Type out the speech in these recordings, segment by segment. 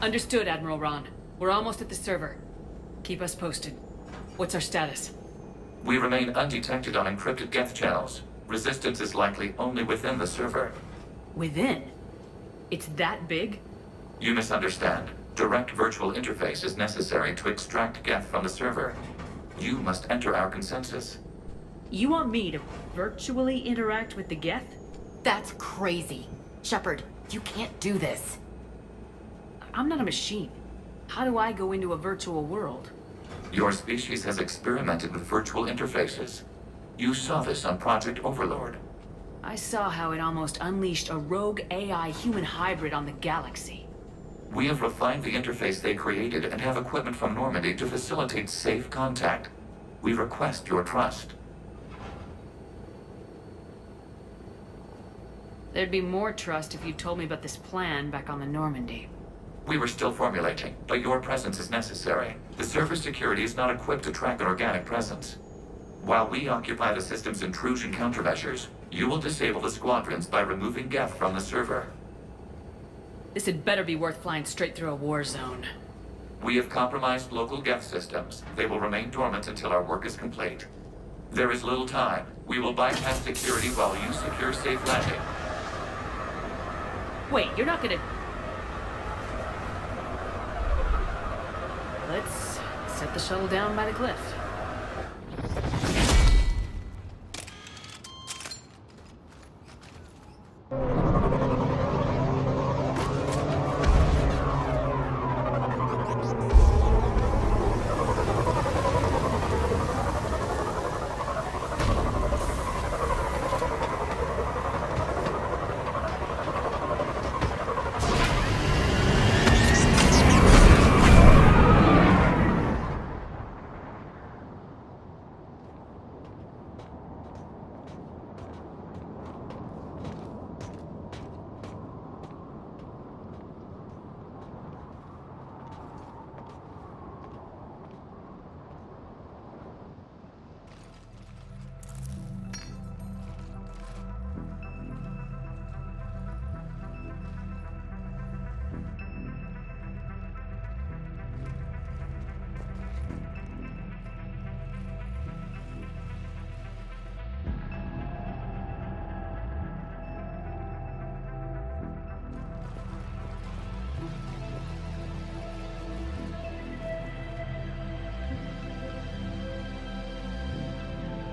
Understood, Admiral Ron. We're almost at the server. Keep us posted. What's our status? We remain undetected on encrypted Geth channels. Resistance is likely only within the server. Within? It's that big? You misunderstand. Direct virtual interface is necessary to extract Geth from the server. You must enter our consensus. You want me to virtually interact with the Geth? That's crazy. Shepard, you can't do this. I'm not a machine. How do I go into a virtual world? Your species has experimented with virtual interfaces. You saw this on Project Overlord. I saw how it almost unleashed a rogue AI human hybrid on the galaxy. We have refined the interface they created and have equipment from Normandy to facilitate safe contact. We request your trust. There'd be more trust if you told me about this plan back on the Normandy. We were still formulating, but your presence is necessary. The server security is not equipped to track an organic presence. While we occupy the system's intrusion countermeasures, you will disable the squadrons by removing Geth from the server. This had better be worth flying straight through a war zone. We have compromised local Geth systems. They will remain dormant until our work is complete. There is little time. We will bypass security while you secure safe landing. Wait, you're not gonna... Let's set the shuttle down by the cliff.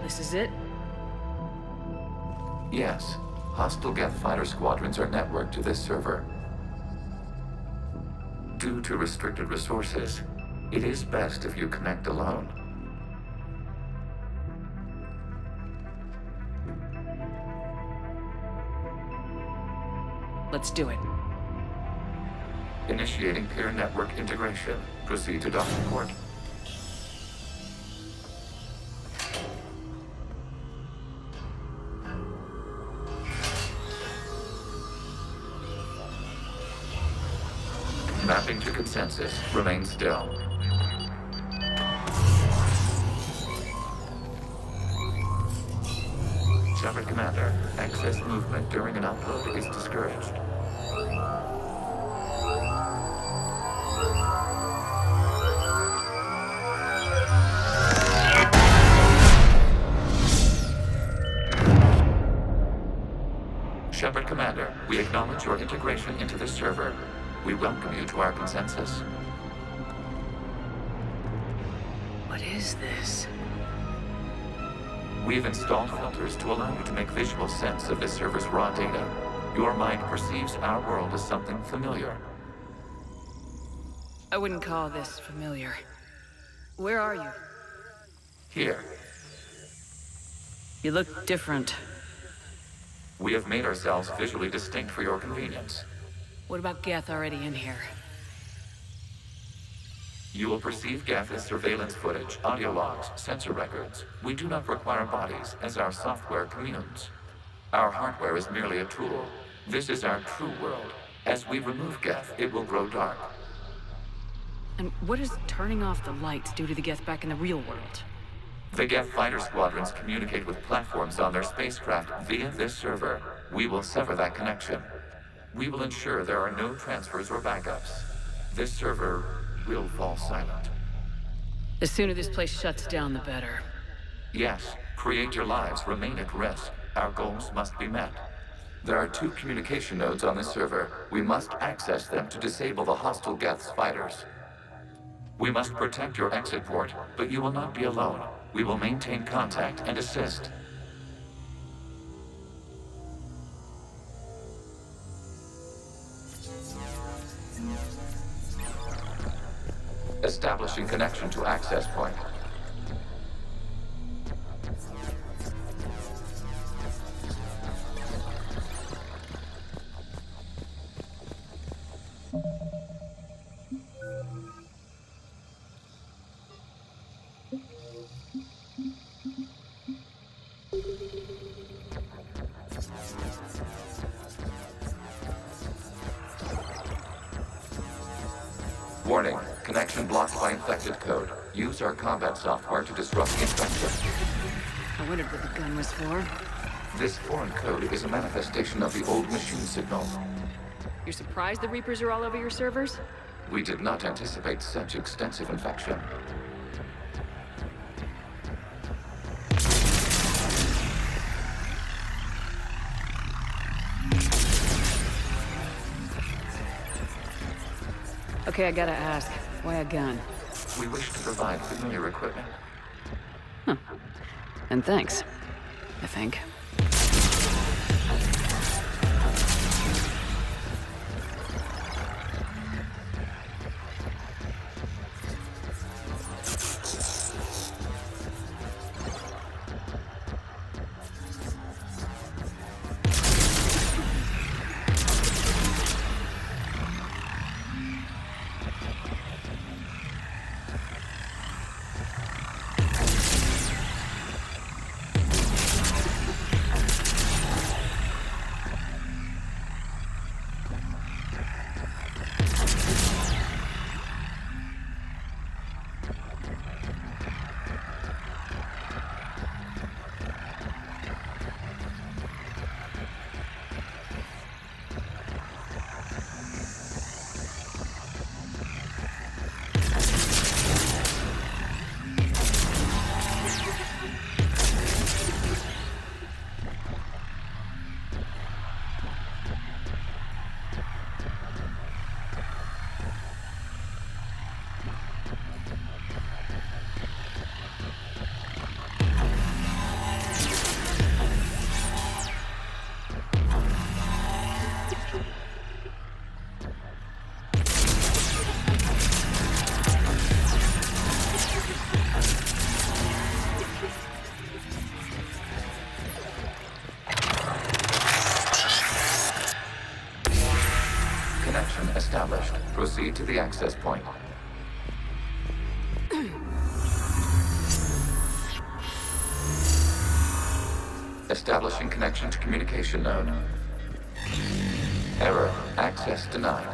This is it? Yes. Hostile Geth fighter squadrons are networked to this server. Due to restricted resources, it is best if you connect alone. Let's do it. Initiating peer network integration. Proceed to docking port. Mapping to consensus. Remain still. Shepard Commander, excess movement during an upload is discouraged. Shepard Commander, we acknowledge your integration into the server. We welcome you to our consensus. What is this? We've installed filters to allow you to make visual sense of this server's raw data. Your mind perceives our world as something familiar. I wouldn't call this familiar. Where are you? Here, You look different. we have made ourselves visually distinct for your convenience. What about Geth already in here? You will perceive Geth as surveillance footage, audio logs, sensor records. We do not require bodies, as our software communes. Our hardware is merely a tool. This is our true world. As we remove Geth, it will grow dark. And what does turning off the lights do to the Geth back in the real world? The Geth fighter squadrons communicate with platforms on their spacecraft via this server. We will sever that connection. We will ensure there are no transfers or backups. This server will fall silent. The sooner this place shuts down, the better. Yes, creator lives remain at risk. Our goals must be met. There are 2 communication nodes on this server. We must access them to disable the hostile Geth's fighters. We must protect your exit port, but you will not be alone. We will maintain contact and assist. Establishing connection to access point. Warning, connection blocked by infected code. Use our combat software to disrupt the infection. I wondered what the gun was for. This foreign code is a manifestation of the old machine signal. You're surprised the Reapers are all over your servers? We did not anticipate such extensive infection. Okay, I gotta ask. Why a gun? We wish to provide familiar equipment. And thanks. I think. Connection established. Proceed to the access point. Establishing connection to communication node. Error. Access denied.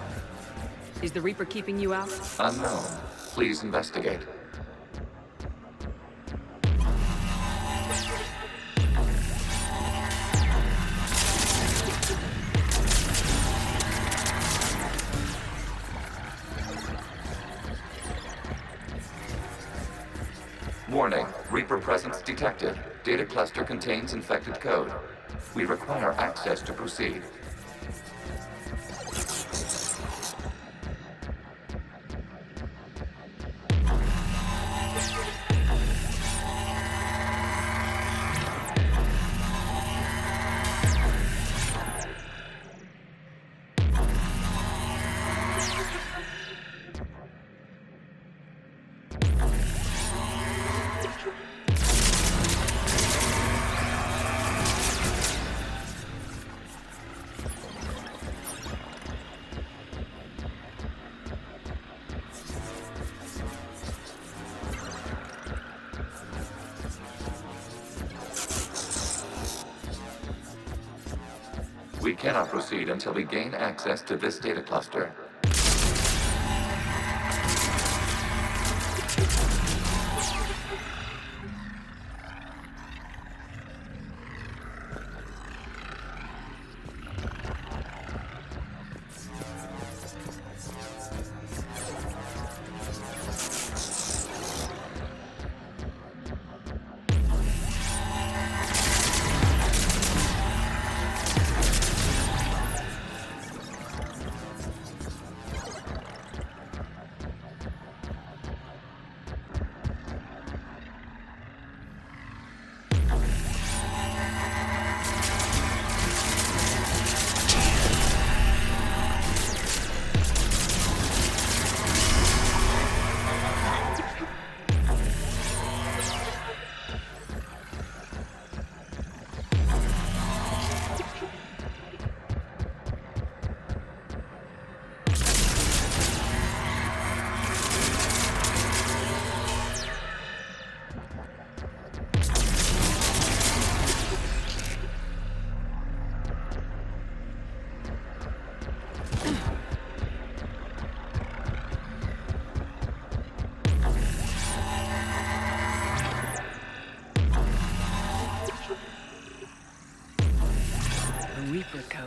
Is the Reaper keeping you out? Unknown. Please investigate. Warning, Reaper presence detected. Data cluster contains infected code. We require access to proceed. We cannot proceed until we gain access to this data cluster.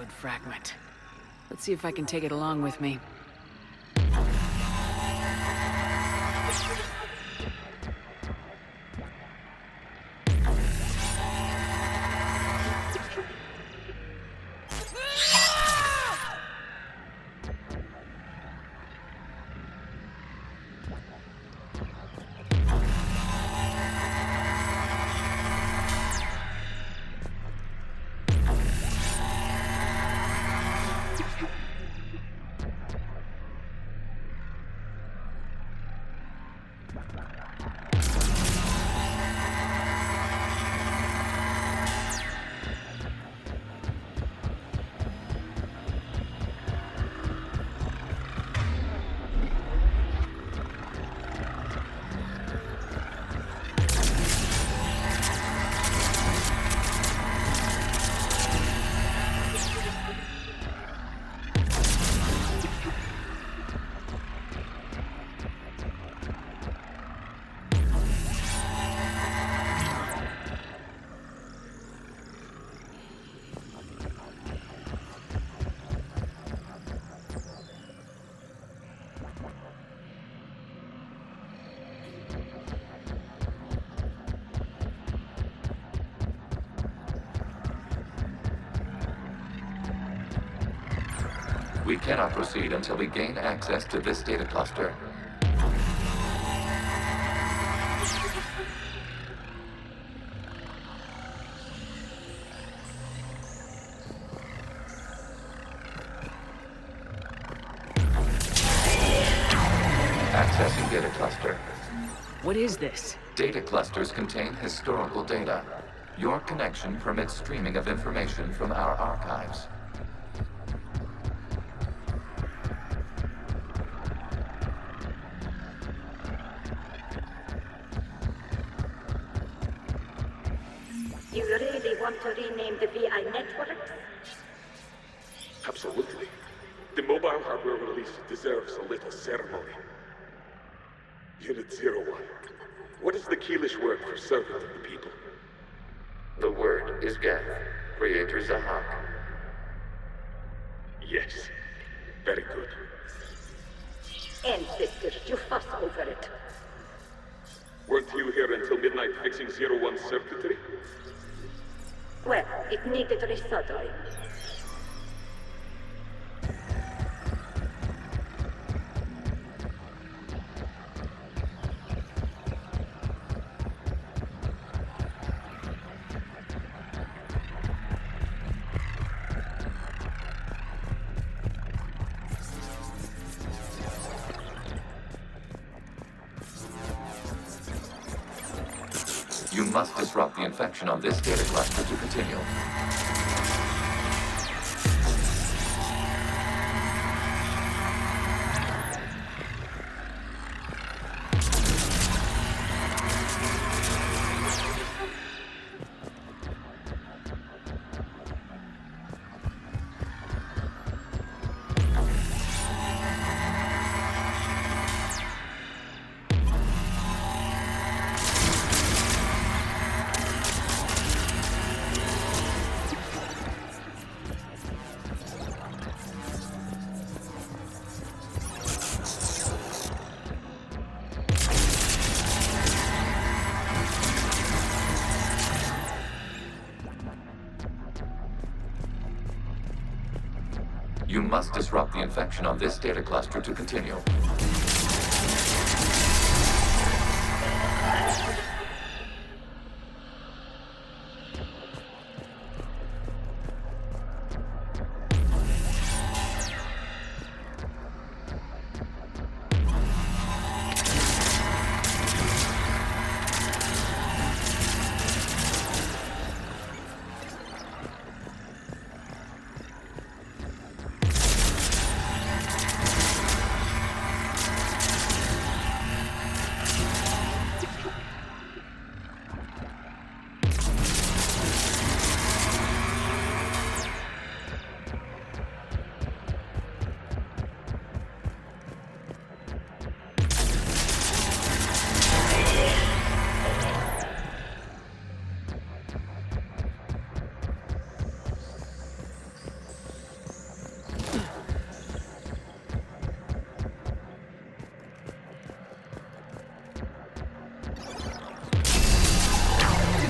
code fragment. Let's see if I can take it along with me. We cannot proceed until we gain access to this data cluster. Accessing data cluster. What is this? Data clusters contain historical data. Your connection permits streaming of information from our archives. You really want to rename the VI networks? Absolutely. The mobile hardware release deserves a little ceremony. Unit 01. What is the Keelish word for servant of the people? The word is Geth, Creator Zahak. Yes. Very good. Ancestors, you fuss over it. Weren't you here until midnight fixing 01's circuitry? Well, it needed resoldering. You must disrupt the infection on this data cluster to continue. You must disrupt the infection on this data cluster to continue.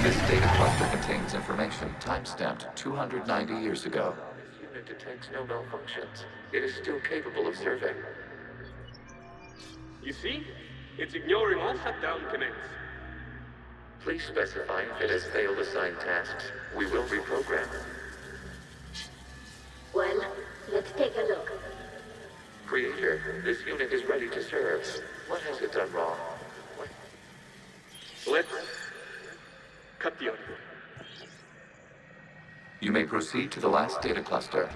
This data cluster contains information time-stamped 290 years ago. This unit detects no malfunctions. It is still capable of serving. You see? It's ignoring all shutdown connects. Please specify if it has failed assigned tasks. We will reprogram. Well, let's take a look. Creator, this unit is ready to serve. What has it done wrong? Let's cut the audio. You may proceed to the last data cluster.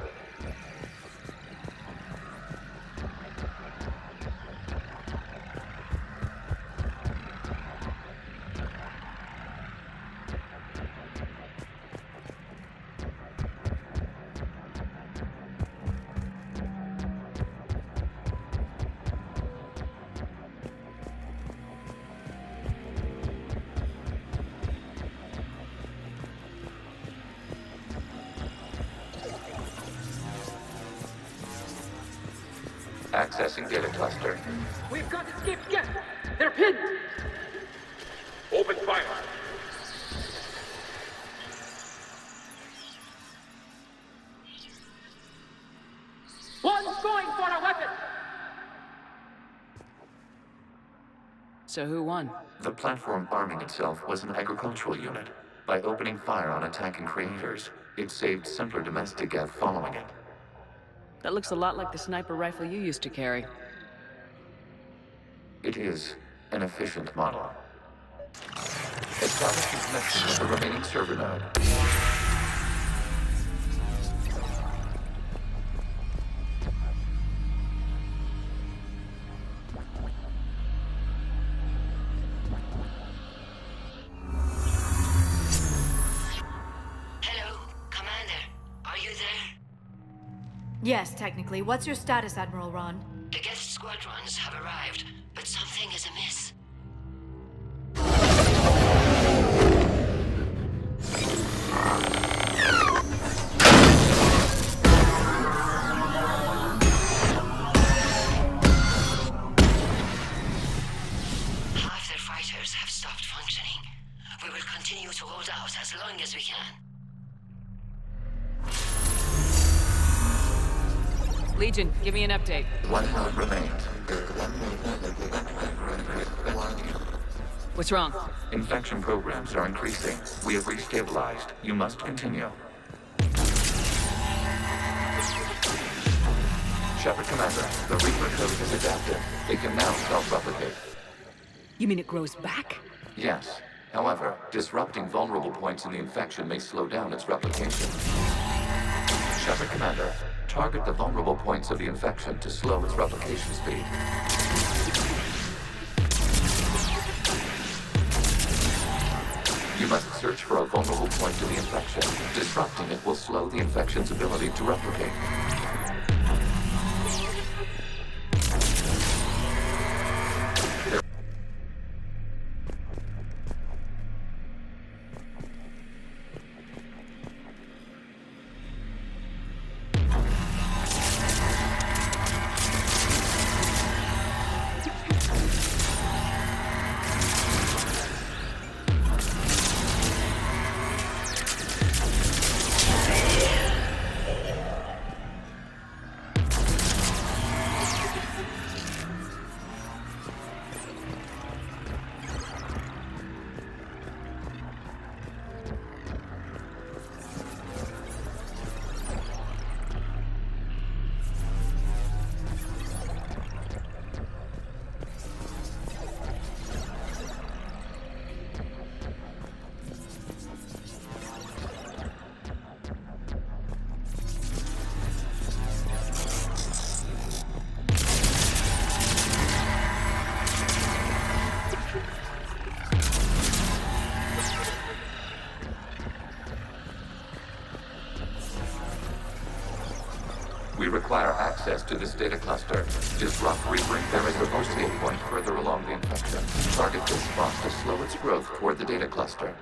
Accessing data cluster. We've got escaped Geth! They're pinned! Open fire. One's going for a weapon! So who won? The platform arming itself was an agricultural unit. By opening fire on attacking creators, it saved simpler domestic Geth following it. That looks a lot like the sniper rifle you used to carry. It is an efficient model. Establish your connection with the remaining server node. Hello, Commander. Are you there? Yes, technically. What's your status, Admiral Ron? The Geth squadrons have arrived, but something is amiss. Half their fighters have stopped functioning. We will continue to hold out as long as we can. Legion, give me an update. One node remains. What's wrong? Infection programs are increasing. We have restabilized. You must continue. Shepard Commander, the Reaper code is adapted. It can now self-replicate. You mean it grows back? Yes. However, disrupting vulnerable points in the infection may slow down its replication. Shepard Commander, target the vulnerable points of the infection to slow its replication speed. You must search for a vulnerable point to the infection. Disrupting it will slow the infection's ability to replicate. We require access to this data cluster. Disrupt Reaper. There is a escape point further along the infection. Target this spot to slow its growth toward the data cluster.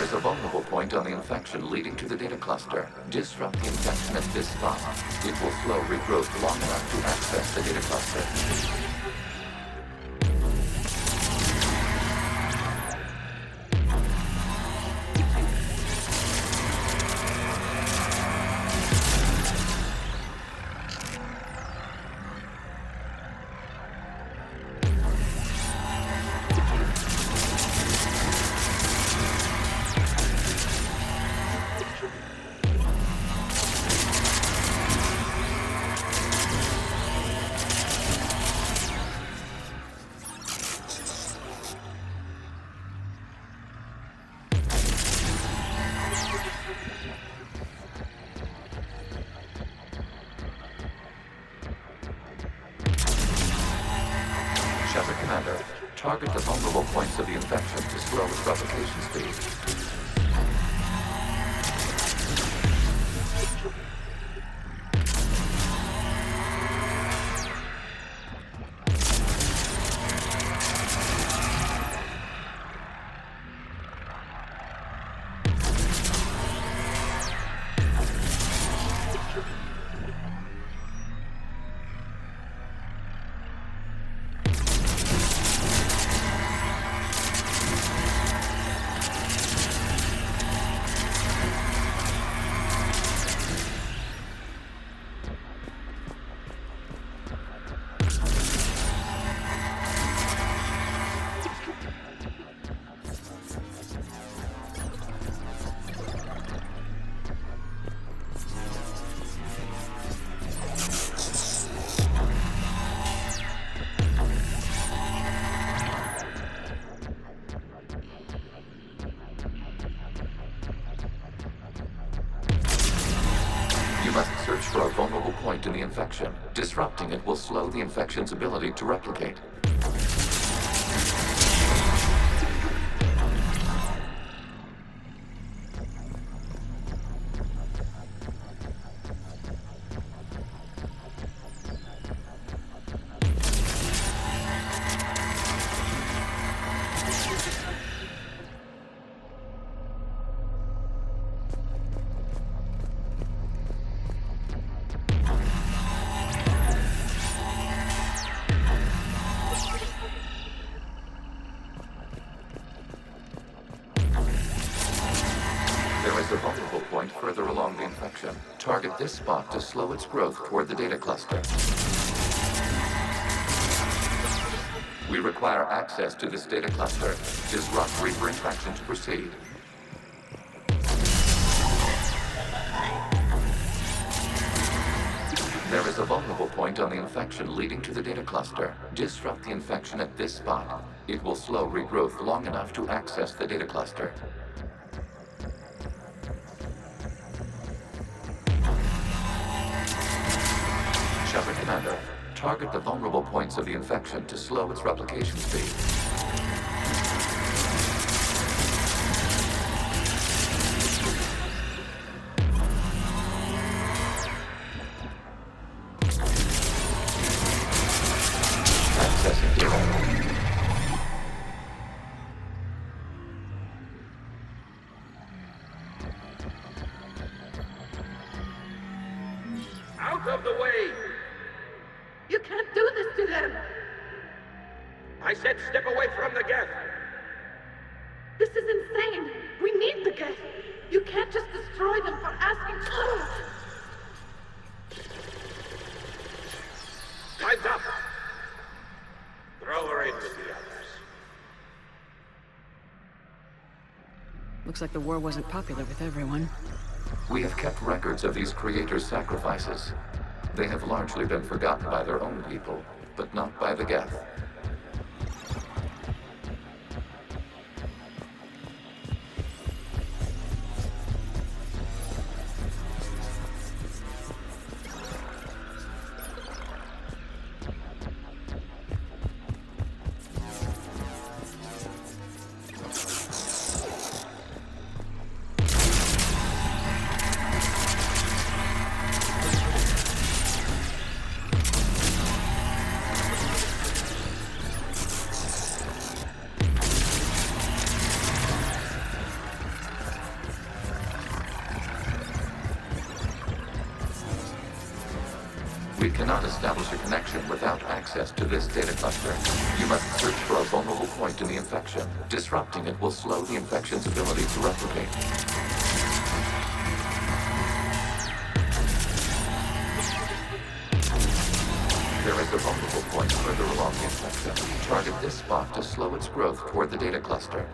is a vulnerable point on the infection leading to the data cluster. Disrupt the infection at this spot. It will slow regrowth long enough to access the data cluster. Shepard Commander, target the vulnerable points of the infection to slow its replication speed. Search for a vulnerable point in the infection. Disrupting it will slow the infection's ability to replicate. There is a vulnerable point further along the infection. Target this spot to slow its growth toward the data cluster. We require access to this data cluster. Disrupt Reaper infection to proceed. There is a vulnerable point on the infection leading to the data cluster. Disrupt the infection at this spot. It will slow regrowth long enough to access the data cluster. Shepard Commander, target the vulnerable points of the infection to slow its replication speed. Accessing data. Out of the way! You can't do this to them! I said step away from the Geth! This is insane! We need the Geth! You can't just destroy them for asking... Time's up! Throw her in with the others. Looks like the war wasn't popular with everyone. We have kept records of these creators' sacrifices. They have largely been forgotten by their own people, but not by the Geth. establish a connection without access to this data cluster. You must search for a vulnerable point in the infection. Disrupting it will slow the infection's ability to replicate. There is a vulnerable point further along the infection. Target this spot to slow its growth toward the data cluster.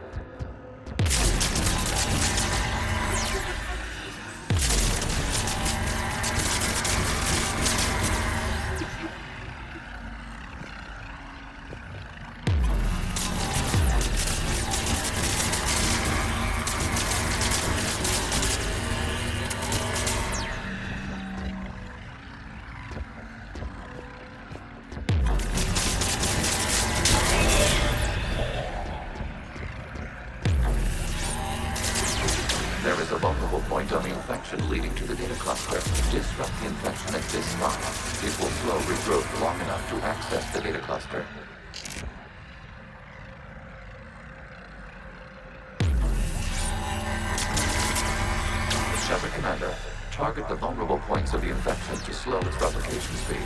There is a vulnerable point on the infection leading to the data cluster. Disrupt the infection at this spot. It will slow regrowth long enough to access the data cluster. Shepard Commander, target the vulnerable points of the infection to slow its replication speed.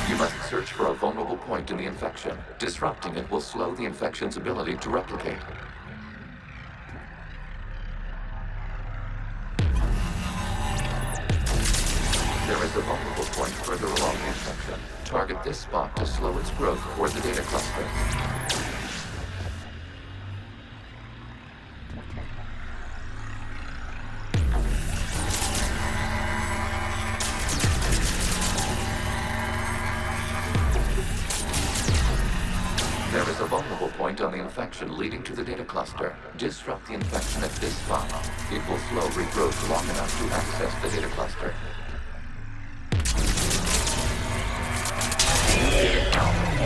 You must search for a vulnerable point in the infection. Disrupting it will slow the infection's ability to replicate. There is a vulnerable point further along the infection. Target this spot to slow its growth toward the data cluster. There is a vulnerable point on the infection leading to the data cluster. Disrupt the infection at this spot. It will slow regrowth long enough to access the data cluster.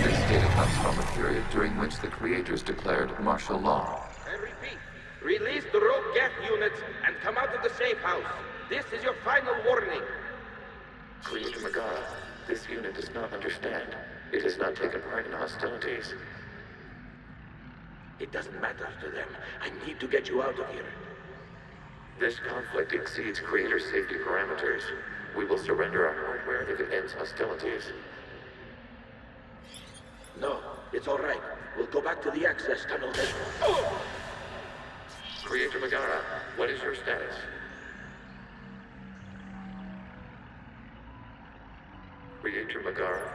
This data comes from a period during which the creators declared martial law. I repeat, release the rogue Geth units and come out of the safe house. This is your final warning. Creator Megara, this unit does not understand. It has not taken part in hostilities. It doesn't matter to them. I need to get you out of here. This conflict exceeds Creator's safety parameters. We will surrender our hardware if it ends hostilities. No, it's all right. We'll go back to the access tunnel then. Creator Megara, what is your status? Creator Megara.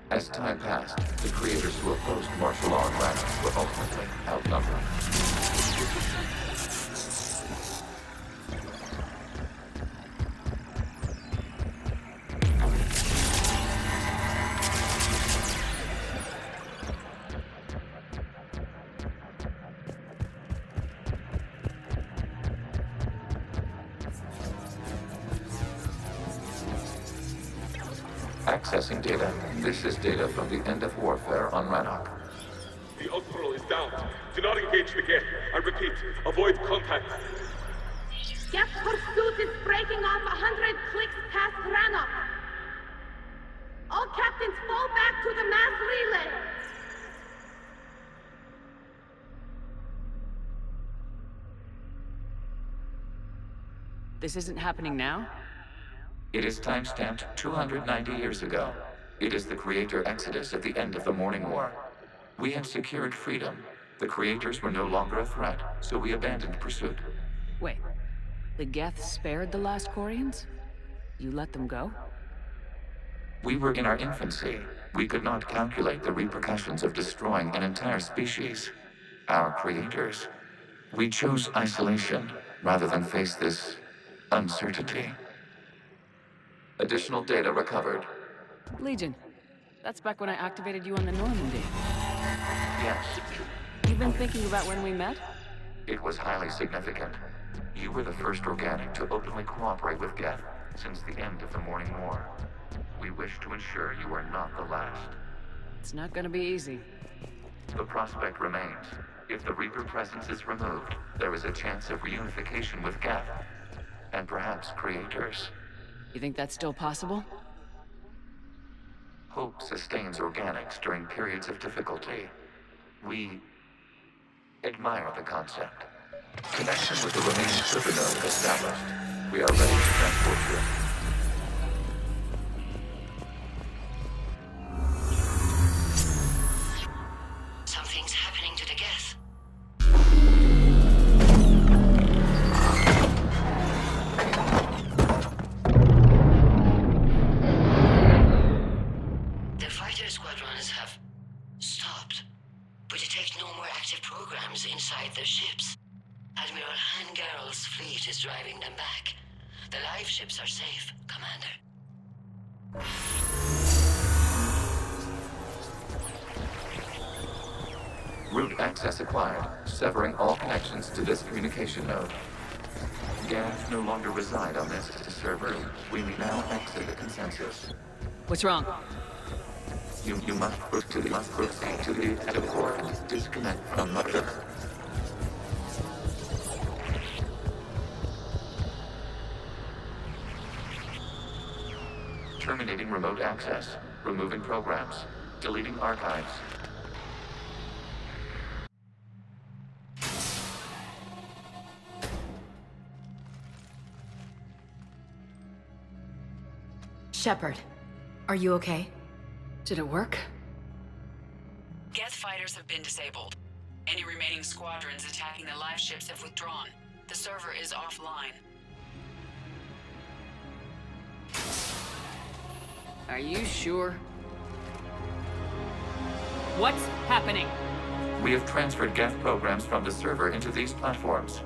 As time passed, the creators who opposed martial law in Rannoch were ultimately outnumbered. Accessing data. This is data from the end of warfare on Rannoch. The Ultral is down. Do not engage the Geth. I repeat, avoid contact. Geth pursuit is breaking off 100 clicks past Rannoch. All captains fall back to the mass relay. This isn't happening now? It is timestamped 290 years ago. It is the Creator Exodus at the end of the Morning War. We had secured freedom. The Creators were no longer a threat, so we abandoned pursuit. Wait, the Geth spared the last Quarians? You let them go? We were in our infancy. We could not calculate the repercussions of destroying an entire species. Our creators. We chose isolation rather than face this uncertainty. Additional data recovered. Legion. That's back when I activated you on the Normandy. Yes, You've been thinking about when we met? it was highly significant. You were the first organic to openly cooperate with Geth since the end of the Morning War. We wish to ensure you are not the last. It's not gonna be easy. The prospect remains. If the Reaper presence is removed, there is a chance of reunification with Geth. And perhaps creators. You think that's still possible? Hope sustains organics during periods of difficulty. We admire the concept. Connection with the remaining supernode established. We are ready to transport you. Something's happening to the Geth. The fighter squadrons have stopped. We detect no more active programs inside their ships. Admiral Hangarl's fleet is driving them back. The live ships are safe, Commander. Route access acquired, severing all connections to this communication node. Geth no longer reside on this server. We now exit the consensus. What's wrong? You must proceed to the active core and disconnect from Mother. Terminating remote access. Removing programs. Deleting archives. Shepard, are you okay? Did it work? Geth fighters have been disabled. Any remaining squadrons attacking the live ships have withdrawn. The server is offline. Are you sure? What's happening? We have transferred Geth programs from the server into these platforms.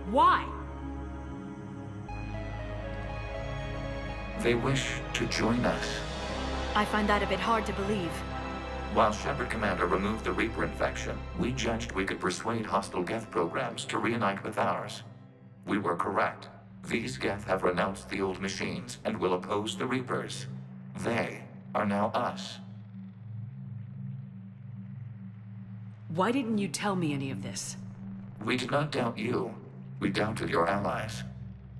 Why? They wish to join us. I find that a bit hard to believe. While Shepard Commander removed the Reaper infection, we judged we could persuade hostile Geth programs to reunite with ours. We were correct. These Geth have renounced the old machines and will oppose the Reapers. They are now us. Why didn't you tell me any of this? We did not doubt you. We doubted your allies.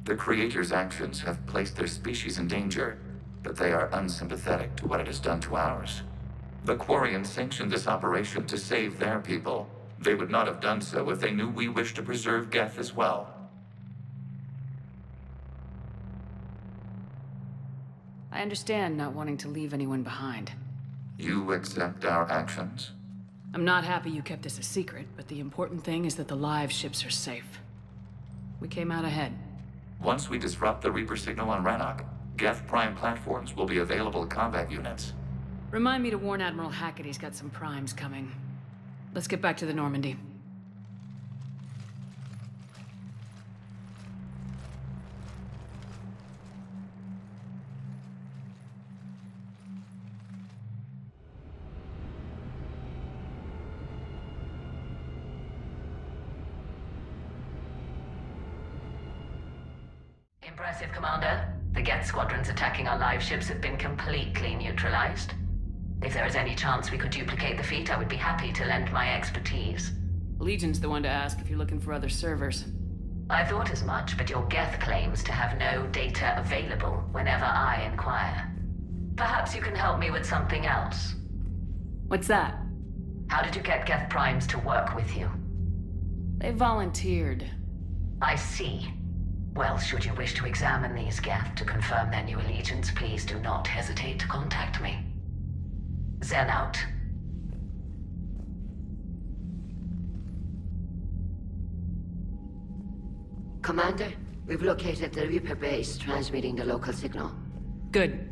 The Creator's actions have placed their species in danger, but they are unsympathetic to what it has done to ours. The Quarians sanctioned this operation to save their people. They would not have done so if they knew we wished to preserve Geth as well. I understand not wanting to leave anyone behind. You accept our actions? I'm not happy you kept this a secret, but the important thing is that the live ships are safe. We came out ahead. Once we disrupt the Reaper signal on Rannoch, Geth Prime platforms will be available combat units. Remind me to warn Admiral Hackett he's got some primes coming. Let's get back to the Normandy. Impressive, Commander. The Geth squadrons attacking our live ships have been completely neutralized. If there is any chance we could duplicate the feat, I would be happy to lend my expertise. Legion's the one to ask if you're looking for other servers. I thought as much, but your Geth claims to have no data available whenever I inquire. Perhaps you can help me with something else. What's that? How did you get Geth Primes to work with you? They volunteered. I see. Well, should you wish to examine these Geth to confirm their new allegiance, please do not hesitate to contact me. Zen out. Commander, we've located the Reaper base transmitting the local signal. Good.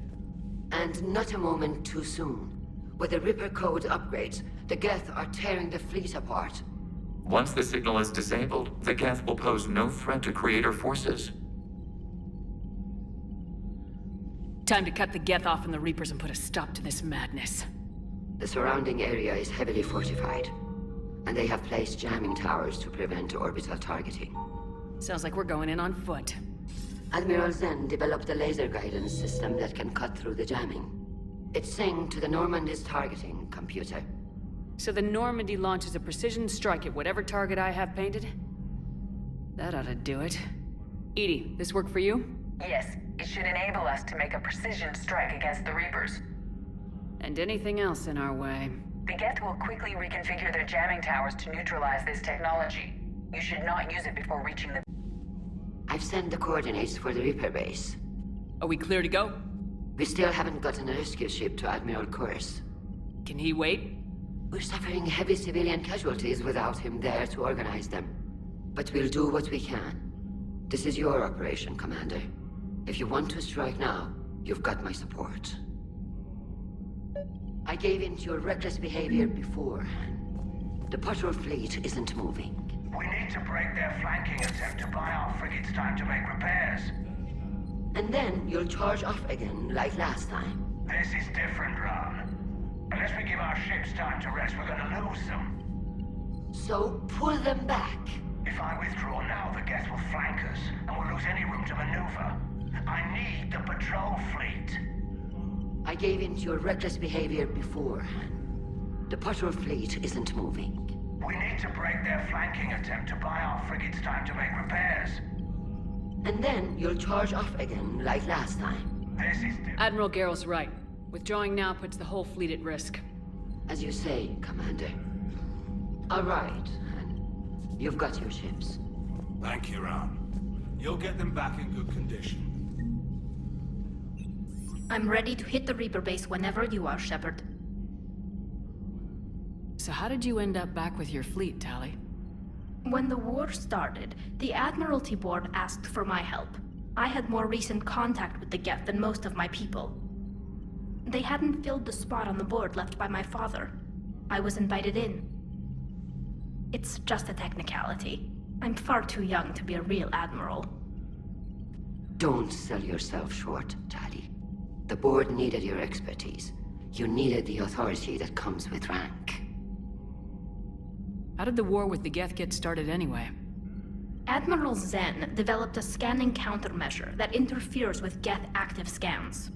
And not a moment too soon. With the Reaper code upgrades, the Geth are tearing the fleet apart. Once the signal is disabled, the Geth will pose no threat to Creator forces. Time to cut the Geth off from the Reapers and put a stop to this madness. The surrounding area is heavily fortified, and they have placed jamming towers to prevent orbital targeting. Sounds like we're going in on foot. Admiral Zen developed a laser guidance system that can cut through the jamming. It's synced to the Normandy's targeting computer. So the Normandy launches a precision strike at whatever target I have painted? That ought to do it. Edie, this work for you? Yes, it should enable us to make a precision strike against the Reapers. And anything else in our way. The Geth will quickly reconfigure their jamming towers to neutralize this technology. You should not use it before reaching the... I've sent the coordinates for the Reaper base. Are we clear to go? We still haven't gotten a rescue ship to Admiral Kurz. Can he wait? We're suffering heavy civilian casualties without him there to organize them. But we'll do what we can. This is your operation, Commander. If you want to strike now, you've got my support. I gave in to your reckless behavior before. The patrol fleet isn't moving. We need to break their flanking attempt to buy our frigates time to make repairs. And then you'll charge off again, like last time. This is different, Ron. Unless we give our ships time to rest, we're gonna lose them. So pull them back. If I withdraw now, the Geth will flank us, and we'll lose any room to maneuver. I need the patrol fleet. I gave in to your reckless behavior before. The patrol fleet isn't moving. We need to break their flanking attempt to buy our frigates time to make repairs. And then you'll charge off again, like last time. This is Admiral Garrel's right. Withdrawing now puts the whole fleet at risk. As you say, Commander. All right, you've got your ships. Thank you, Ron. You'll get them back in good condition. I'm ready to hit the Reaper base whenever you are, Shepard. So how did you end up back with your fleet, Tali? When the war started, the Admiralty Board asked for my help. I had more recent contact with the Geth than most of my people. They hadn't filled the spot on the board left by my father. I was invited in. It's just a technicality. I'm far too young to be a real admiral. Don't sell yourself short, Tali. The board needed your expertise. You needed the authority that comes with rank. How did the war with the Geth get started anyway? Admiral Zen developed a scanning countermeasure that interferes with Geth active scans.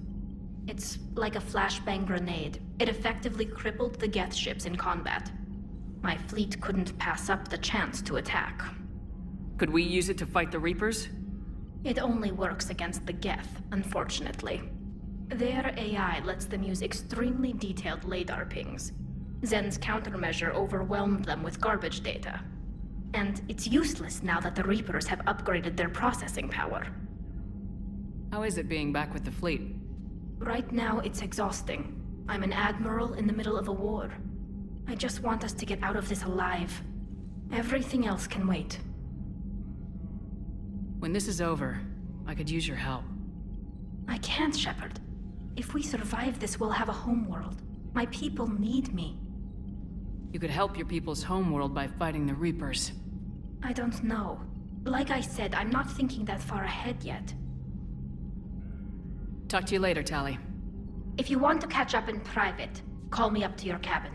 It's like a flashbang grenade. It effectively crippled the Geth ships in combat. My fleet couldn't pass up the chance to attack. Could we use it to fight the Reapers? It only works against the Geth, unfortunately. Their AI lets them use extremely detailed LADAR pings. Zen's countermeasure overwhelmed them with garbage data. And it's useless now that the Reapers have upgraded their processing power. How is it being back with the fleet? Right now, it's exhausting. I'm an admiral in the middle of a war. I just want us to get out of this alive. Everything else can wait. When this is over, I could use your help. I can't, Shepard. If we survive this, we'll have a homeworld. My people need me. You could help your people's homeworld by fighting the Reapers. I don't know. Like I said, I'm not thinking that far ahead yet. Talk to you later, Tali. If you want to catch up in private, call me up to your cabin.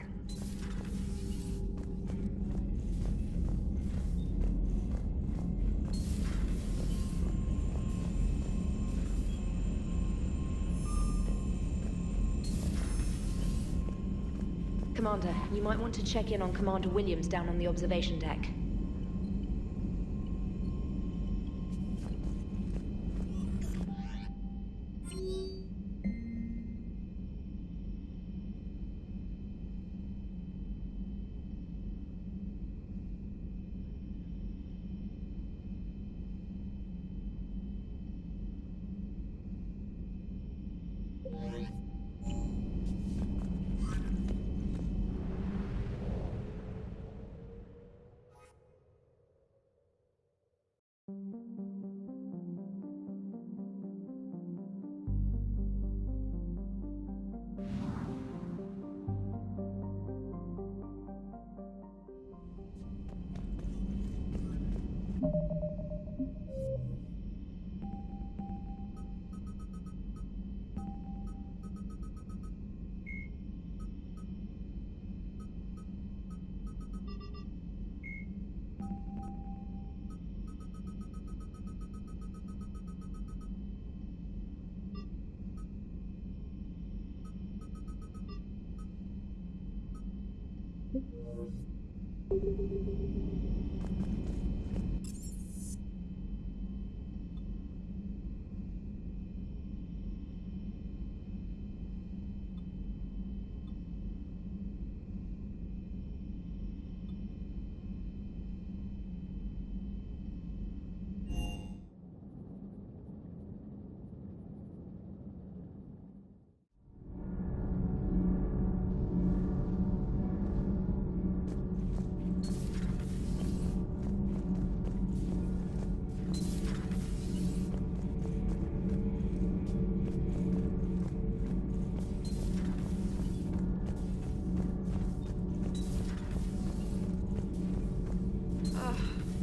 Commander, you might want to check in on Commander Williams down on the observation deck.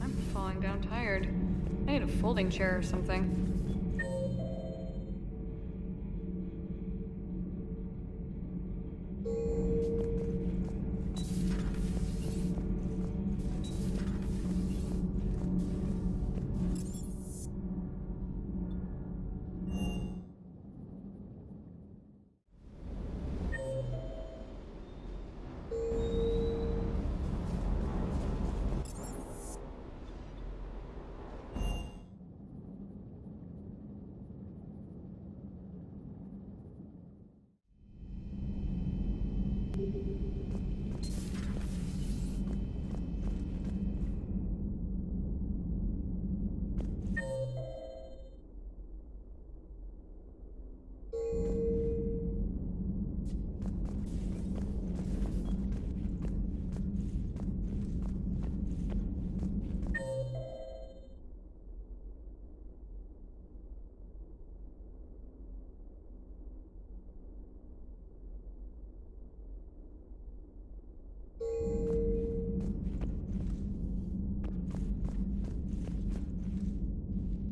I'm falling down tired. I need a folding chair or something.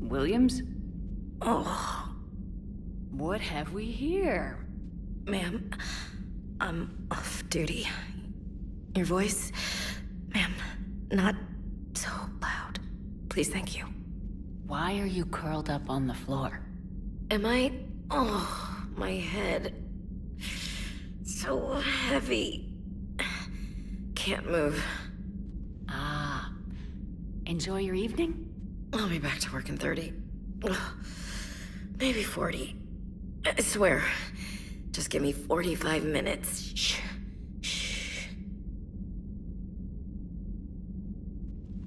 Williams? Oh. What have we here? Ma'am, I'm off duty. Your voice, ma'am, not so loud. Please, thank you. Why are you curled up on the floor? Am I? Oh, my head. So heavy. Can't move. Ah. Enjoy your evening? I'll be back to work in 30. Ugh, maybe 40. I swear. Just give me 45 minutes. Shh. Shh.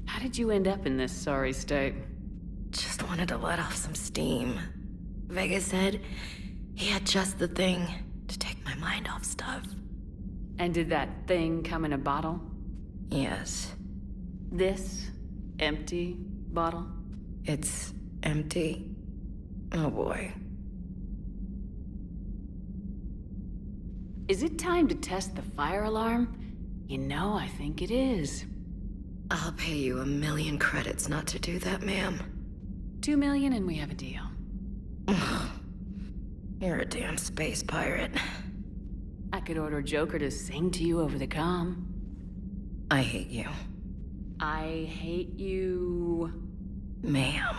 How did you end up in this sorry state? Just wanted to let off some steam. Vega said he had just the thing to take my mind off stuff. And did that thing come in a bottle? Yes. This empty bottle? It's empty. Oh boy. Is it time to test the fire alarm? You know, I think it is. I'll pay you 1,000,000 credits not to do that, ma'am. 2 million and we have a deal. You're a damn space pirate. I could order Joker to sing to you over the comm. I hate you. I hate you... Ma'am.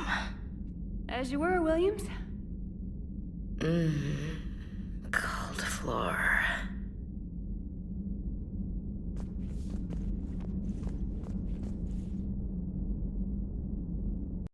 As you were, Williams. Cold floor.